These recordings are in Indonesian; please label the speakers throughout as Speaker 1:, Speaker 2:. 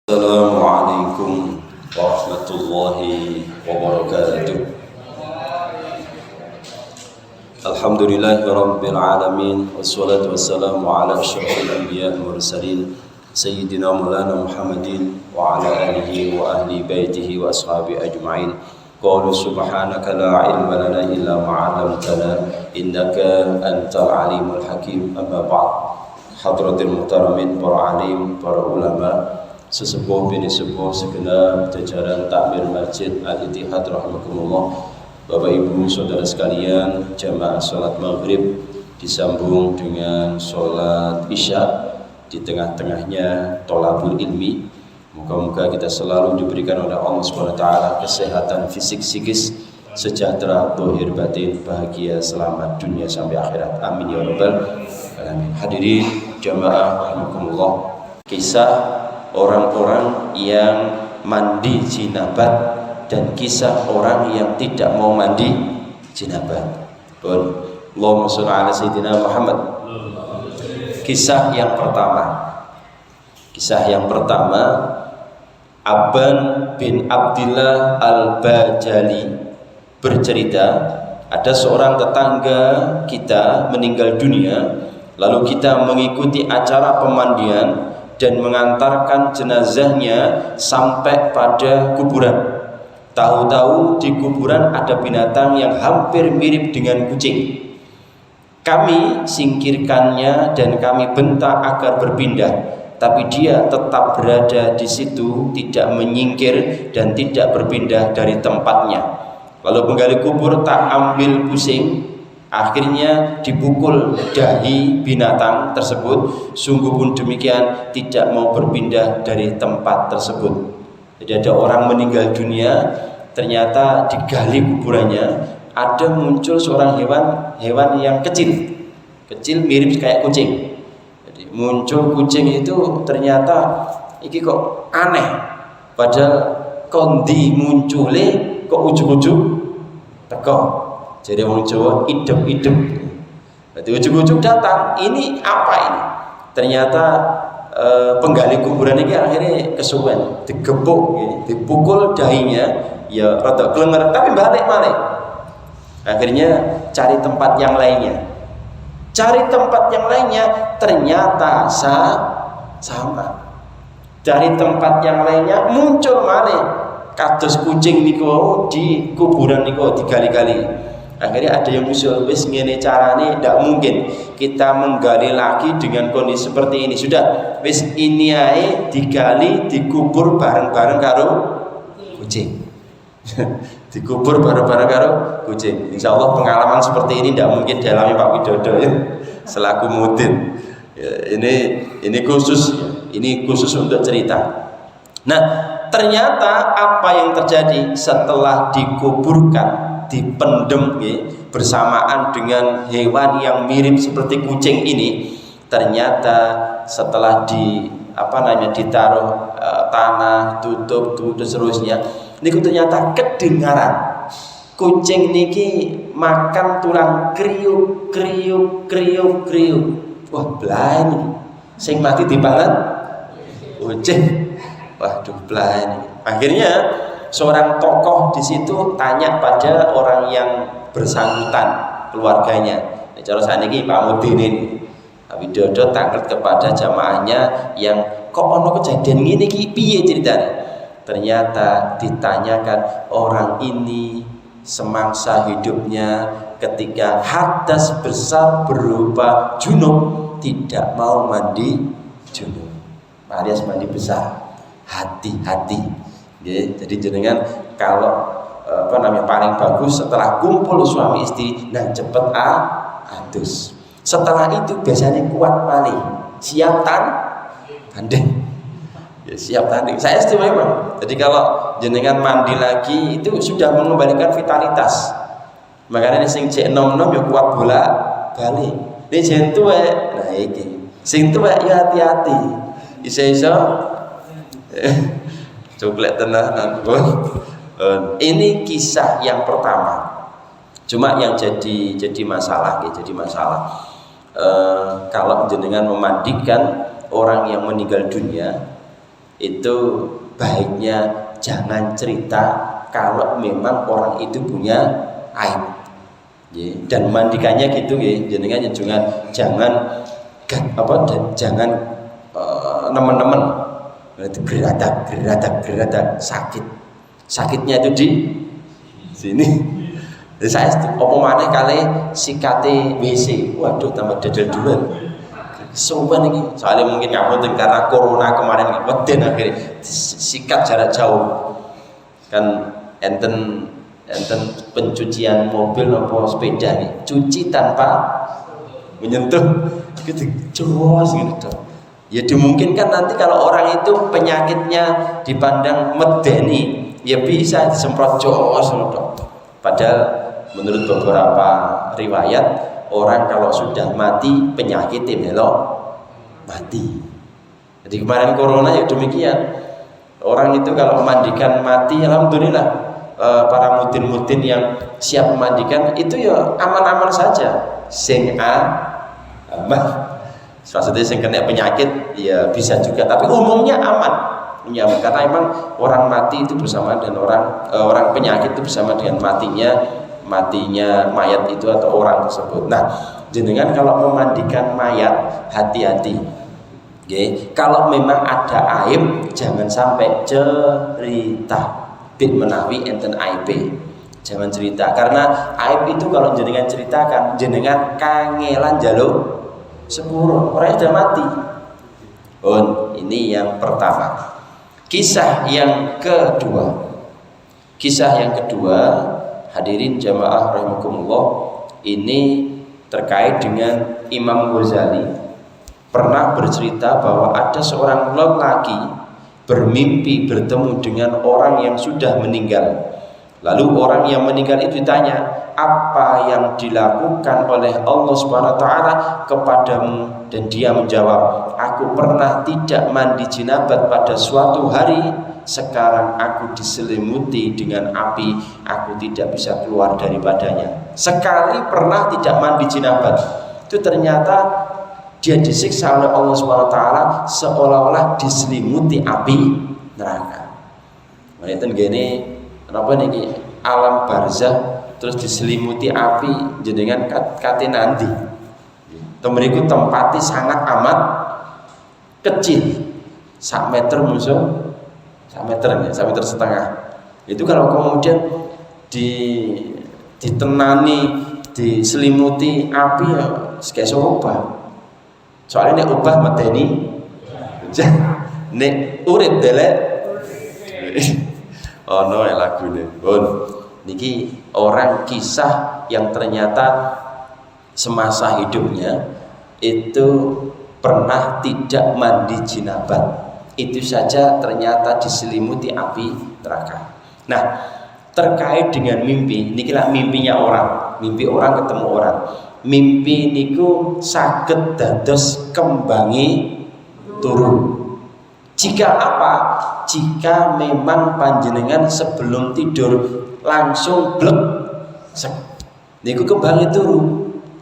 Speaker 1: Assalamualaikum warahmatullahi wabarakatuh. Alhamdulillahi rabbil alamin, wassalatu wassalamu ala asyrafil anbiya wal mursalin sayyidina maulana Muhammadin wa ala alihi wa ahli baitihi wa ashabi ajma'in. Qalu subhanaka la ilma lana illa ma 'allamtana innaka antal alimul hakim. Amma ba'd. Hadratil muhtaramin, para alim, para ulama, sesepuh bini sepuh, segenap jajaran takmir Masjid Al-Ittihad rahimakumullah, Bapak Ibu saudara sekalian, jamaah salat maghrib disambung dengan salat isya, di tengah-tengahnya tholabul ilmi. Moga-moga kita selalu diberikan oleh Allah SWT kesehatan fisik psikis, sejahtera zahir batin, bahagia selamat dunia sampai akhirat. Amin ya rabbal alamin. Hadirin jamaah rahimakumullah, kisah orang-orang yang mandi jinabat dan kisah orang yang tidak mau mandi jinabat. Allahumma sholli ala sayyidina Muhammad. Kisah yang pertama, Abban bin Abdillah Al-Bajali bercerita, ada seorang tetangga kita meninggal dunia, lalu kita mengikuti acara pemandian dan mengantarkan jenazahnya sampai pada kuburan. Tahu-tahu di kuburan ada binatang yang hampir mirip dengan kucing. Kami singkirkannya dan kami bentak agar berpindah, tapi dia tetap berada di situ, tidak menyingkir dan tidak berpindah dari tempatnya. Lalu penggali kubur tak ambil pusing, akhirnya dipukul dahi binatang tersebut. Sungguh pun demikian, tidak mau berpindah dari tempat tersebut. Jadi ada orang meninggal dunia, ternyata digali kuburannya, ada muncul seorang hewan yang kecil mirip kayak kucing. Jadi muncul kucing itu, ternyata iki kok aneh, padahal kondi muncule kok ujug-ujug teko. Jadi orang Jawa idem-idem. Jadi ujug-ujug datang, ini apa ini? Ternyata penggali kuburan ini akhirnya kesuwen, digebuk, dipukul dahinya, ya rada klenger, tapi balik. Akhirnya cari tempat yang lainnya. Ternyata sama. Cari tempat yang lainnya, muncul malih kados kucing niku di kuburan niku digali-gali. Akhirnya ada yang usul, wis ngene carane, ndak mungkin kita menggali lagi dengan kondisi seperti ini. Sudah, wis ini ae digali, dikubur bareng-bareng karo kucing. Dikubur bareng-bareng karo kucing. Insyaallah pengalaman seperti ini ndak mungkin dialami Pak Widodo ya, selaku mudin. Ya, ini khusus untuk cerita. Nah, ternyata apa yang terjadi setelah dikuburkan, dipendem bersamaan dengan hewan yang mirip seperti kucing ini, ternyata setelah ditaruh tanah, tutup seterusnya, niku ternyata kedengaran kucing niki makan tulang kriuk. Wah, blain sing mati dipangan kucing. Waduh, blain. Akhirnya seorang tokoh di situ tanya pada orang yang bersangkutan, keluarganya. Cara saniki Pak Mudin Pak Widodo tanglet kepada jamaahnya yang kok ono kejadian ngene iki piye ceritanya. Ternyata ditanyakan, orang ini semangsa hidupnya ketika hadas besar berupa junub tidak mau mandi junub, alias mandi besar. Hati-hati. Jadi jenengan kalau paling bagus setelah kumpul suami istri, nah cepet adus. Setelah itu biasanya kuat malih, siap tanding. Ya, siap tanding. Saya setuju memang. Jadi kalau jenengan mandi lagi itu sudah mengembalikan vitalitas. Makanya ini sing cek nom-nom ya kuat bola balik. Ini sing tuwek, nah iki. Sing tuwek ya hati-hati. Iso-iso coklat tenanan. Ini kisah yang pertama. Cuma yang jadi masalah. Kalau jenengan memandikan orang yang meninggal dunia, itu baiknya jangan cerita kalau memang orang itu punya aib. Dan mandikannya gitu ya, jenengan jangan jangan nemen-nemen itu geradak sakitnya itu di sini. Jadi saya apa maneh kali sikate WC, waduh tambah dadal duluan. Sumpah nih, soalnya mungkin ngapunten karena corona kemarin weden akhirnya sikat jarak jauh kan enten pencucian mobil atau sepeda nih, cuci tanpa menyentuh gitu jos gitu. Ya dimungkinkan nanti kalau orang itu penyakitnya dipandang medeni, ya bisa disemprot jos gitu. Padahal menurut beberapa riwayat orang kalau sudah mati penyakitnya melok mati. Jadi kemarin corona ya demikian. Orang itu kalau memandikan mati, alhamdulillah para mudin-mudin yang siap memandikan itu ya aman-aman saja. Sing aman. Maksudnya sing kena penyakit ya bisa juga, tapi umumnya aman. Ya, karena emang orang mati itu bersama dan orang penyakit itu bersama dengan matinya mayat itu atau orang tersebut. Nah, jenengan kalau memandikan mayat hati-hati. Okay. Kalau memang ada aib jangan sampai cerita. Bit menawi enten aib. Jangan cerita karena aib itu kalau jenengan ceritakan jenengan kangelan jaluk sepuro. Orang sudah mati. Ini yang pertama. Kisah yang kedua, hadirin jamaah rahimakumullah, ini terkait dengan Imam Ghazali pernah bercerita bahwa ada seorang lelaki bermimpi bertemu dengan orang yang sudah meninggal. Lalu orang yang meninggal itu ditanya, apa yang dilakukan oleh Allah Subhanahu wa taala kepadamu? Dan dia menjawab, aku pernah tidak mandi jinabat pada suatu hari, sekarang aku diselimuti dengan api, aku tidak bisa keluar daripadanya. Sekali pernah tidak mandi jinabat, itu ternyata dia disiksa oleh Allah Subhanahu wa taala seolah-olah diselimuti api neraka. Ngeten gini, kenapa niki alam barzah terus diselimuti api jenengan kate nanti. Temeriku tempatnya sangat amat kecil, 1 meter musuh, 1 meter setengah. Itu kalau kemudian ditenani, diselimuti api ya kayak obah. Soalnya nek obah medeni, nek urip delek. Oh no, lagune. Niki orang kisah yang ternyata semasa hidupnya itu pernah tidak mandi jinabat, itu saja ternyata diselimuti api neraka. Nah, terkait dengan mimpi, nikilah mimpinya orang, mimpi orang ketemu orang. Mimpi niku saged dados kembangi turu. Jika apa? Jika memang panjenengan sebelum tidur langsung blek, niku kembangi turu.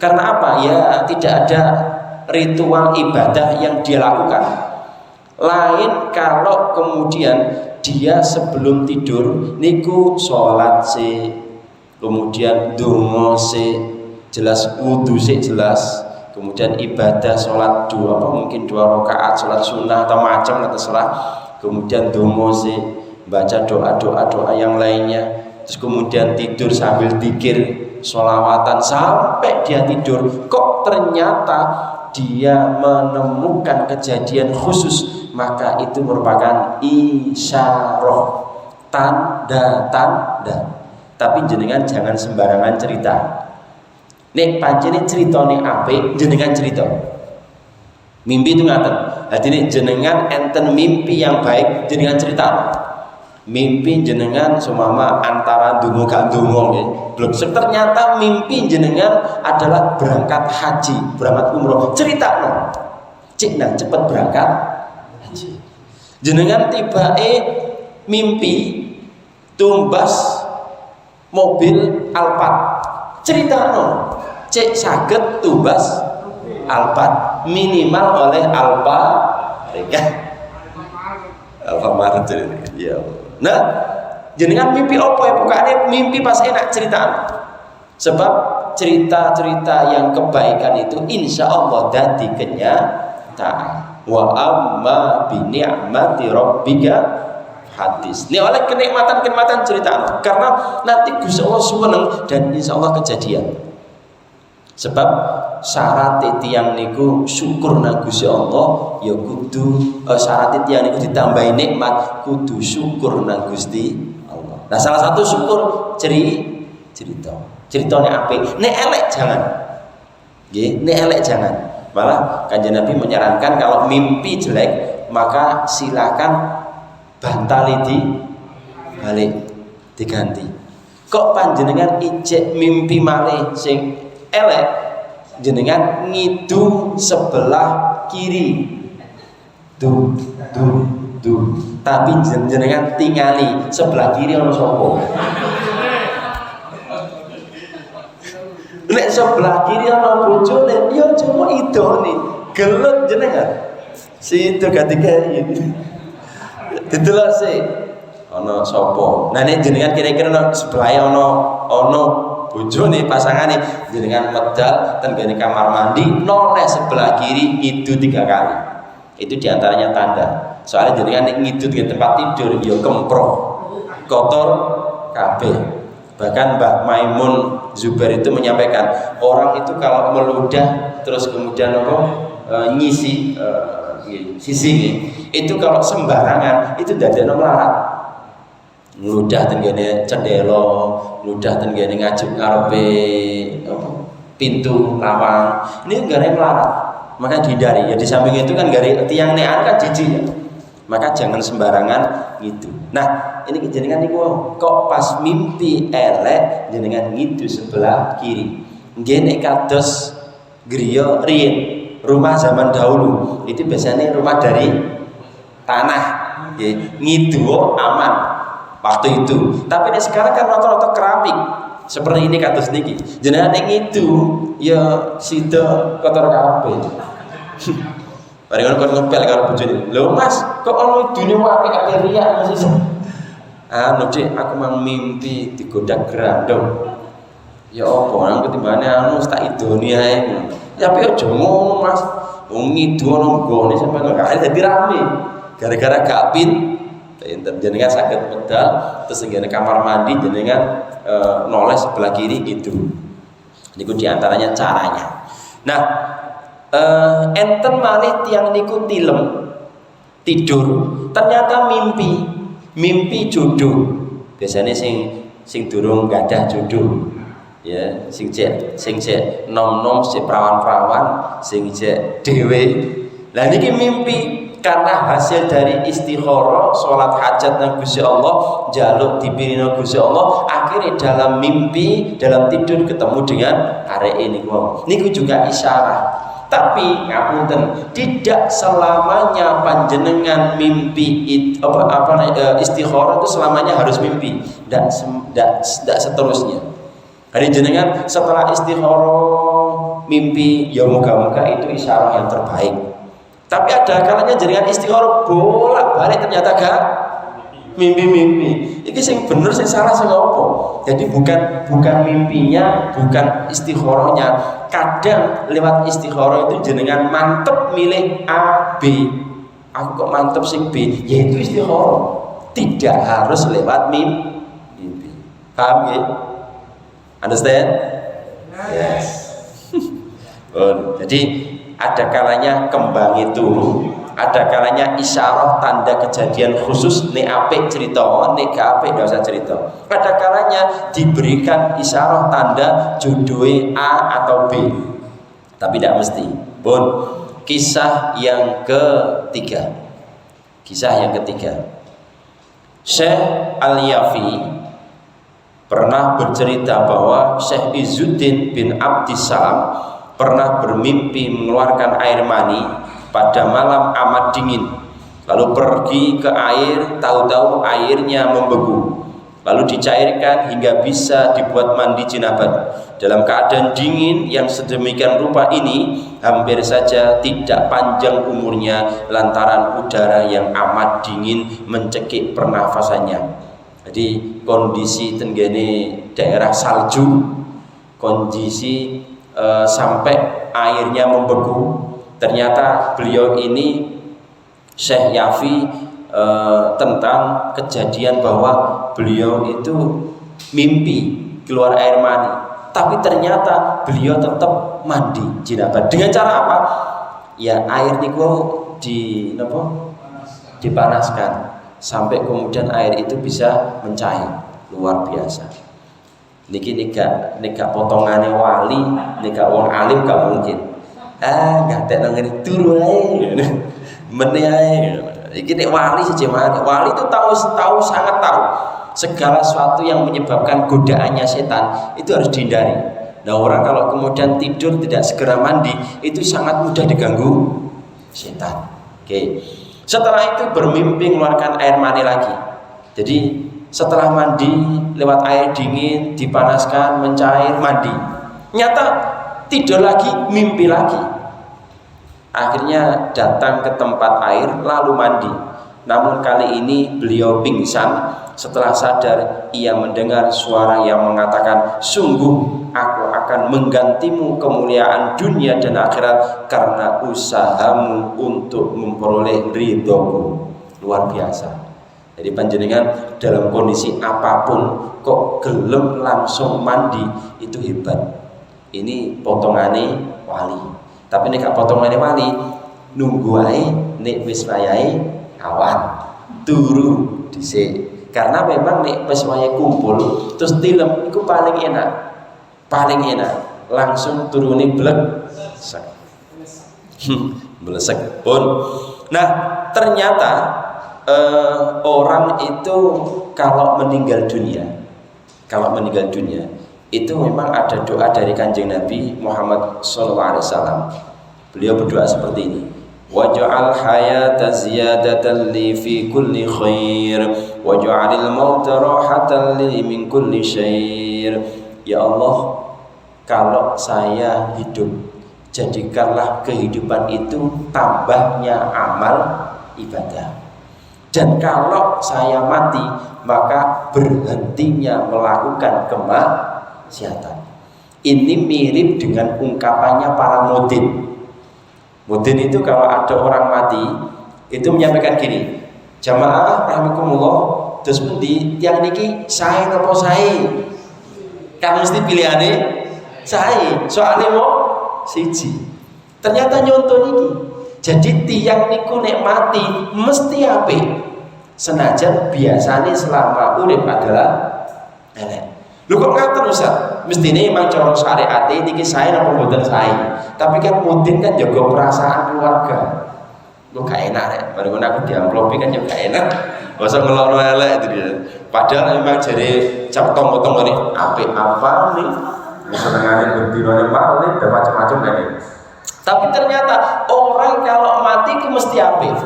Speaker 1: Karena apa? Ya tidak ada ritual ibadah yang dia lakukan. Lain kalau kemudian dia sebelum tidur niku sholat sih, kemudian donga sih, jelas wudu sih jelas, kemudian ibadah sholat mungkin 2 rakaat sholat sunnah atau macam atau salah, kemudian donga sih, baca doa yang lainnya, terus kemudian tidur sambil zikir, sholawatan sampai dia tidur. Kok ternyata dia menemukan kejadian khusus, maka itu merupakan isyarah, tanda. Tapi jenengan jangan sembarangan cerita. Nek pancene critane apik, jenengan cerita. Mimpi itu ngaten. Dadi jenengan enten mimpi yang baik, jenengan cerita. Mimpi jenengan sumama antara ndonga gak ndonga nggih. Belum ternyata mimpi jenengan adalah berangkat haji, berangkat umroh. Critakno. Cik nang cepet berangkat haji. Jenengan tibae mimpi tumbas mobil Alphard. Critakno. Cik saged tumbas Alphard minimal oleh Alphard. Alfamart ya. Nah, jenengan mimpi apa ya? Bukannya mimpi pas enak cerita. Sebab cerita-cerita yang kebaikan itu insya Allah dadi kenyataan. Wa amma bi ni'mati rabbika hadis. Ini oleh kenikmatan-kenikmatan cerita. Karena nanti Gusti Allah seneng dan insya Allah kejadian. Sebab syarat tiyang niku syukur nang Gusti Allah ya kudu syarat tiyang niku ditambahi nikmat kudu syukur nang Gusti Allah. Nah, salah satu syukur cerita. Ceritane apik, nek elek jangan. Nggih, nek elek jangan. Malah Kanjeng Nabi menyarankan kalau mimpi jelek maka silakan bantali balik diganti. Kok panjenengan ijek mimpi malih sing elek jenengan ngidu sebelah kiri duh tapi jenengan tingali sebelah kiri ono sapa lek sebelah kiri ono bojone ya cuma idone gelut jenengan si itu ketika ini didelok sih ono sapa nah nek jenengan kira-kira sebelah ono bojone pasangane jenengan medal ten gene kamar mandi noleh sebelah kiri itu 3 kali. Itu diantaranya tanda. Soalnya jenengan nek ngidut di tempat tidur ya kemproh. Kotor kabeh. Bahkan Mbah Maimun Zubair itu menyampaikan orang itu kalau meludah terus kemudian ngisi sisi itu kalau sembarangan itu dadekno melarat. Ngludah tenggene cendelo, ngludah tenggene ngajuk ngarepe pintu lawang. Ini gara melarat. Maka dihindari. Ya di samping itu kan gara tiang nean kan jijik ya. Maka jangan sembarangan gitu. Nah, ini jenengan niku kok pas mimpi elek jenengan gitu sebelah kiri. Nggih nek kados griya riyin, rumah zaman dahulu itu biasanya rumah dari tanah. Nggih, ngidu aman. Waktu itu, tapi ini sekarang kan rata-rata keramik seperti ini kados niki. Jenengan yang itu ya sida kotor kabeh. Bareng kon ngepel karo bojone. Lho Mas, kok ono idune wae kaya riak Mas. Anu Cik, aku mang mimpi digoda grandong. Ya apa nang ketimbane anu tak idoni ae. Ya tapi aja ngono Mas. Wong ngidu ono nggone sampeyan gak dadi rame. Gara-gara gak jenengan sakit medal terus jenengan kamar mandi jenengan noleh sebelah kiri itu. Niku diantaranya caranya. Nah, enten malih tiyang niku tilem tidur ternyata mimpi jodoh. Biasanya sing durung gadah jodoh. Ya, sing cek nom-nom sing perawan-perawan sing cek dhewe. Lah niki mimpi karena hasil dari istikharah salat hajat nang Gusti Allah njaluk dipirina Gusti Allah akhirnya dalam mimpi dalam tidur ketemu dengan arek niku juga isyarat. Tapi ngapunten tidak selamanya panjenengan mimpi istikharah itu selamanya harus mimpi dan seterusnya. Hari jenengan setelah istikharah mimpi ya moga-moga itu isyarat yang terbaik. Tapi ada kalanya jenengan istikharah bolak-balik ternyata gak mimpi-mimpi. Iki sing bener sing salah sing apa? Jadi bukan mimpinya, bukan istikharahnya. Kadang lewat istikharah itu jenengan mantep milih A, B. Aku kok mantep sing B, yaitu istikharah. Tidak harus lewat mimpi. Paham ya? Understand? Yes. Jadi ada kalanya kembang itu, ada kalanya isyarah tanda kejadian khusus nek apik cerita, nek gak apik gak usah cerita. Ada kalanya diberikan isyarah tanda jodohe A atau B. Tapi tidak mesti. Bon, kisah yang ketiga. Syekh Al-Yafi pernah bercerita bahwa Syekh Izzuddin bin Abdissalam pernah bermimpi mengeluarkan air mani pada malam amat dingin. Lalu pergi ke air, tahu-tahu airnya membeku. lalu dicairkan hingga bisa dibuat mandi janabah. Dalam keadaan dingin yang sedemikian rupa ini hampir saja tidak panjang umurnya lantaran udara yang amat dingin mencekik pernafasannya. Jadi kondisi tenggene daerah salju, kondisi sampai airnya membeku. Ternyata beliau ini Syekh Yafi tentang kejadian bahwa beliau itu mimpi keluar air mani, tapi ternyata beliau tetap mandi janabah. Dengan cara apa? Ya air niku dipanaskan sampai kemudian air itu bisa mencair. Luar biasa. Niki nika potongane wali, nika wong alim gak mungkin. Ngadek nang ngene turu ae. Mene ae. Iki nek wali sejemane. Wali itu sangat tahu segala sesuatu yang menyebabkan godaannya setan itu harus dihindari. Nah, orang kalau kemudian tidur tidak segera mandi itu sangat mudah diganggu setan. Oke. Setelah itu bermimpi mengeluarkan air mani lagi. Jadi setelah mandi lewat air dingin, dipanaskan, mencair, mandi. Nyata tidur lagi, mimpi lagi. Akhirnya datang ke tempat air lalu mandi. Namun kali ini beliau pingsan. Setelah sadar ia mendengar suara yang mengatakan, sungguh aku akan menggantimu kemuliaan dunia dan akhirat karena usahamu untuk memperoleh ridhoku. Luar biasa. Jadi panjenengan dalam kondisi apapun kok gelem langsung mandi, itu hebat. Ini potongane wali. Tapi nek potongane wali nunggu ae nek wis wayahe awan turu dhisik. Karena memang nek wis wayahe kumpul terus tilem iku paling enak. Paling enak langsung turune blek. Melesek pun. Nah, ternyata orang itu kalau meninggal dunia itu memang ada doa dari Kanjeng Nabi Muhammad SAW. Beliau berdoa seperti ini, waj'al hayata ziyadatan li fi kulli khair waj'alil mauta rahatan li min kulli syarr. Ya Allah, kalau saya hidup, jadikanlah kehidupan itu tambahnya amal ibadah. Dan kalau saya mati, maka berhentinya melakukan kemaksiatan. Ini mirip dengan ungkapannya para mudin. Mudin itu kalau ada orang mati, itu menyampaikan gini, jamaah rahimakumullah, terus pundi tiang niki sae napa sae? Kan mesti pilihane sae. Soale mau siji. Ternyata nyonton iki. Jadi tiang niku nek mati mesti apik. Senajan biasanya selama urip adalah elek. Lho kok ngaten Ustaz? Mestine memang cara syariat niki sae napa mboten sae. Tapi kan mudin kan jaga perasaan keluarga. Lho gak enak rek. Baru aku diamplopi kan juga enak. Masa ngelokno elek itu dia. Padahal memang jare cap tong-tong ini apik apa nih? Senengane bendino paling ada macam-macam kan ini. Tapi ternyata orang kalau mati itu mesti apik.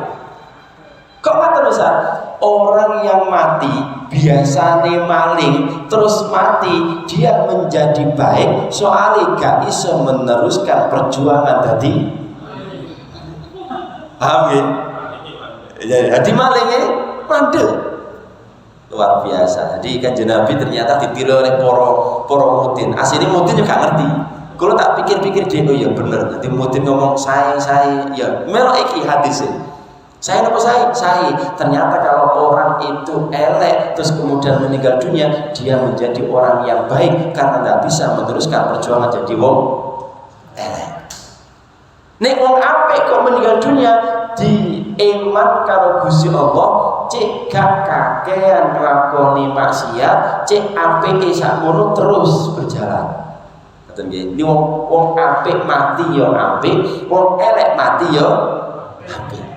Speaker 1: Kok ngaten Ustaz? Orang yang mati biasanya maling terus mati dia menjadi baik soalnya gak iso meneruskan perjuangan tadi. Paham ya? Jadi malingnya mandel. Luar biasa. Jadi Kanjeng Nabi ternyata ditiru oleh para mudin. Aslinya mudin juga ngerti. Kalau tak pikir-pikir dia, oh ya bener. Nanti mudin ngomong saya, ya melok iki hadisnya. Saya apa saya? Ternyata kalau orang itu elek terus kemudian meninggal dunia, dia menjadi orang yang baik karena tidak bisa meneruskan perjuangan jadi wong elek. Nek wong apik kok meninggal dunia di iman karo Gusti Allah, cek gak kakean nglakoni maksiat, cek apike sakmono terus berjalan. Ngoten nggih. Ini wong apik mati ya apik, wong elek mati ya apik.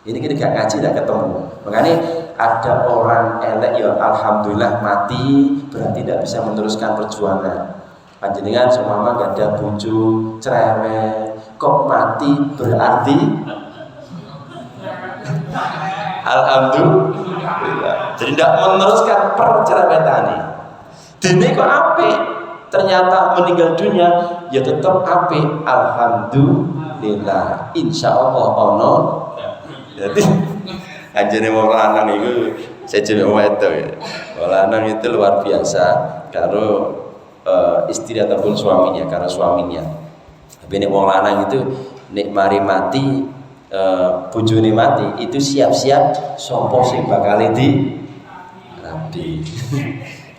Speaker 1: Ini kita gak ngaji gak ketemu. Makanya ada orang elek ya alhamdulillah mati berarti tidak bisa meneruskan perjuangan. Panjenengan semama gak ada bojo cerewet kok mati berarti alhamdulillah. Jadi tidak meneruskan perceraian. Dene kok apik, ternyata meninggal dunia ya tetap apik. Alhamdulillah. Insyaallah ono. Jadi anjene wong lanang iku sejene wedok ya. Wong lanang itu luar biasa karo istri ataupun suaminya, karena suaminya. Tapi nek wong lanang itu nek mari mati bojone mati itu siap-siap sapa sing bakal di rabi.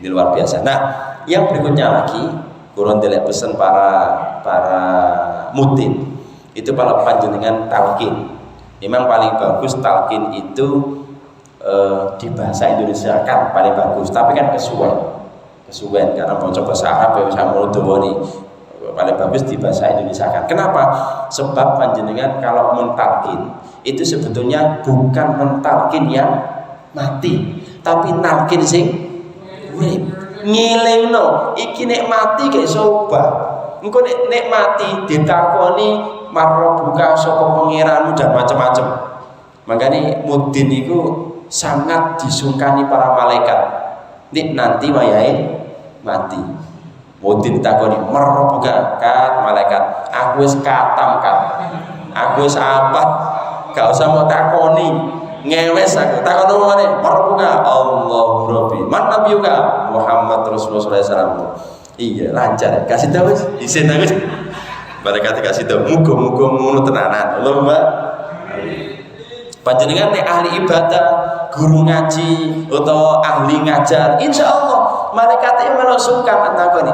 Speaker 1: Ini luar biasa. Nah, yang berikutnya lagi kurang delek pesan para mutin itu para panjenengan talqin. Memang paling bagus talqin itu di bahasa Indonesia kan paling bagus, tapi kan kesuwen karena mau coba bahasa Arab ya bisa mulai paling bagus di bahasa Indonesia kan. Kenapa? Sebab panjenengan kalau mentalkin itu sebetulnya bukan mentalkin yang mati, tapi nalkin sing urip. Ngilingno iki nek mati gak soba. Engko nek mati ditakoni marrobuka sapa pangeranmu dan macam-macam. Makanya mudin itu sangat disungkani para malaikat. Nek nanti wayahe mati. Mudin takoni marrobuka kat malaikat. Aku wis katam kan. Aku wis apa? Gak usah mau takoni. Ngewes aku takon ngene marrobuka Allahu Rabbi. Man nabiyuka Muhammad Rasulullah SAW. Iya lancar. Kasih tahu isin aku. Barangkali kasih tahu muga-muga ngono tenanan. Allahumma panjenengan nek ahli ibadah, guru ngaji atau ahli ngajar, insya Allah malaikat yang melosungkan takoni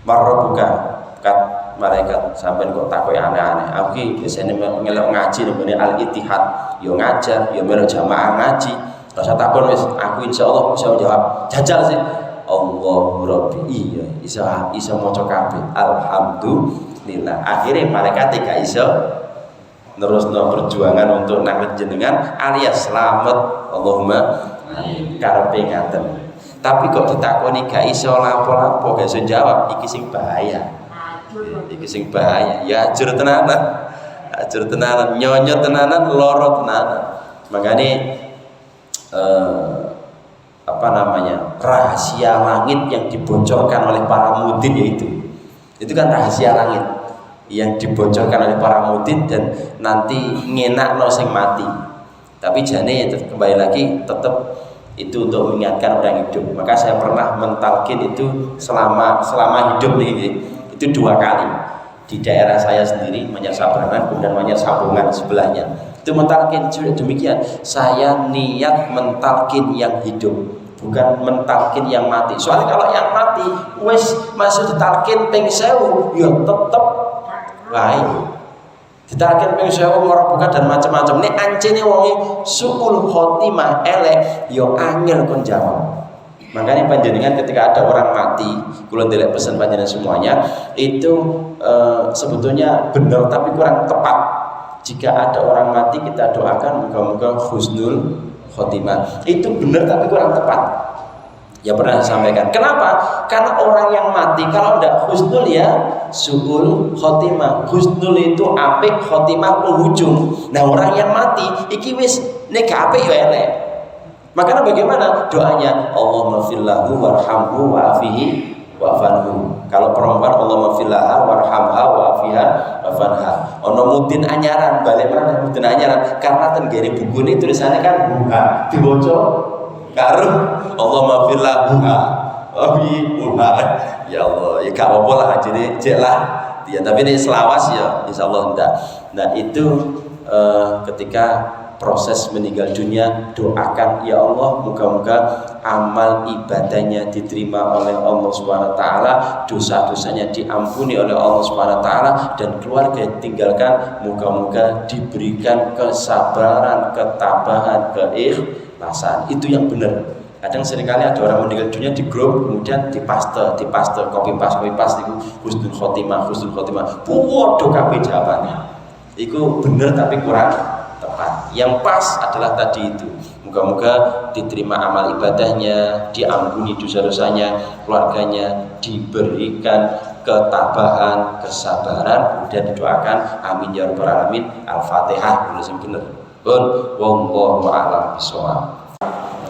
Speaker 1: marrobuka kat malaikat sampai kok takoki aneh-aneh. Aku ki biasane ngelok ngaji nang Al-Ittihad, yo ngajar, yo melu jamaah ngaji. Rasa takon wis aku insyaallah bisa jawab. Jajal sih. Allahu Rabbi. Iya, iso maca kabeh. Alhamdulillah. Akhirnya malaikat gak iso nerusno perjuangan untuk nang jenengan alias selamat. Allahumma karepe ngaten. Tapi kok ditakoni gak iso lapo-lapo gak iso jawab, iki sing bahaya. Iki sing bahaya. Ya ajur tenanan. Ajur tenanan, nyonyot tenanan, loro tenanan. Makanya apa namanya? Rahasia langit yang dibocorkan oleh para mudin yaitu. Itu kan rahasia langit yang dibocorkan oleh para mudin dan nanti ngenakno sing mati. Tapi jane kembali lagi tetap itu untuk mengingatkan orang hidup. Maka saya pernah mentalkin itu selama hidup nih itu 2 kali di daerah saya sendiri Manyar Sabangan kemudian Manyar Sabungan sebelahnya itu mentalkin demikian. Saya niat mentalkin yang hidup bukan mentalkin yang mati. Soalnya kalau yang mati wes masih ditalkin ping 1000 ya tetep baik. Ditalkin ping 1000 bukan dan macam-macam. Nek ancene wonge suul khotimah elek ya angel kon jawab. Makanya panjenengan ketika ada orang mati, kula ndelek pesan panjenengan semuanya itu sebetulnya benar tapi kurang tepat. Jika ada orang mati kita doakan moga-moga husnul khotimah. Itu benar tapi kurang tepat. Ya pernah saya sampaikan. Kenapa? Karena orang yang mati kalau tidak husnul ya suul khotimah. Husnul itu apik, khotimah penghujung. Nah orang yang mati iki wis nek apik ya elek. Makanya bagaimana doanya? Allahumma fillahu warhamhu wa'afihi wa'fanhu. Kalau perempuan Allahumma fillaha warhamha wa'afiha wa'fanha. Ono mudin anyaran, balik mana mudin anyaran? Karena tenggene buku ini tulisannya kan buha, dibaca karo Allahumma fillahu wa'afiha. Ya Allah, ya gak apa-apa lah jadi cek lah. Ya tapi ini selawas ya, insyaallah enggak. Nah itu ketika proses meninggal dunia doakan ya Allah moga-moga amal ibadahnya diterima oleh Allah SWT, dosa-dosanya diampuni oleh Allah SWT dan keluarga yang tinggalkan moga-moga diberikan kesabaran, ketabahan, keikhlasan. Itu yang benar. Kadang seringkali ada orang meninggal dunia di grup kemudian dipaste copy paste itu husnul khotimah podo kabeh jawabannya. Itu benar tapi kurang tepat. Yang pas adalah tadi itu. Moga-moga diterima amal ibadahnya, diampuni dosa-dosanya, keluarganya diberikan ketabahan, kesabaran, kemudian didoakan amin ya rabbal alamin. Al-Fatihah tulis yang benar. Wallahu a'lam bishawab.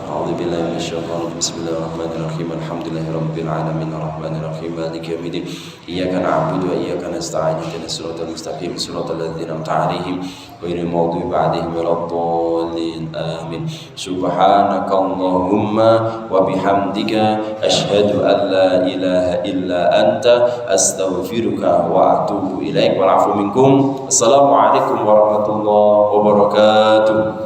Speaker 1: A'udzubillahi minasyaitonir rajim. Bismillahirrahmanirrahim. Alhamdulillahirabbil alamin arrahmanir rahim maliki yaumiddin. Iyyaka na'budu wa iyyaka nasta'in. Ihdinas siratal mustaqim siratal ladzina an'amta 'alaihim ghairil maghdubi 'alaihim waladdallin. Amin. Subhanakallahumma wa bihamdika asyhadu an la ilaha illa anta astaghfiruka wa atubu ilaik. Wal 'afwu minkum. Assalamualaikum warahmatullahi wabarakatuh.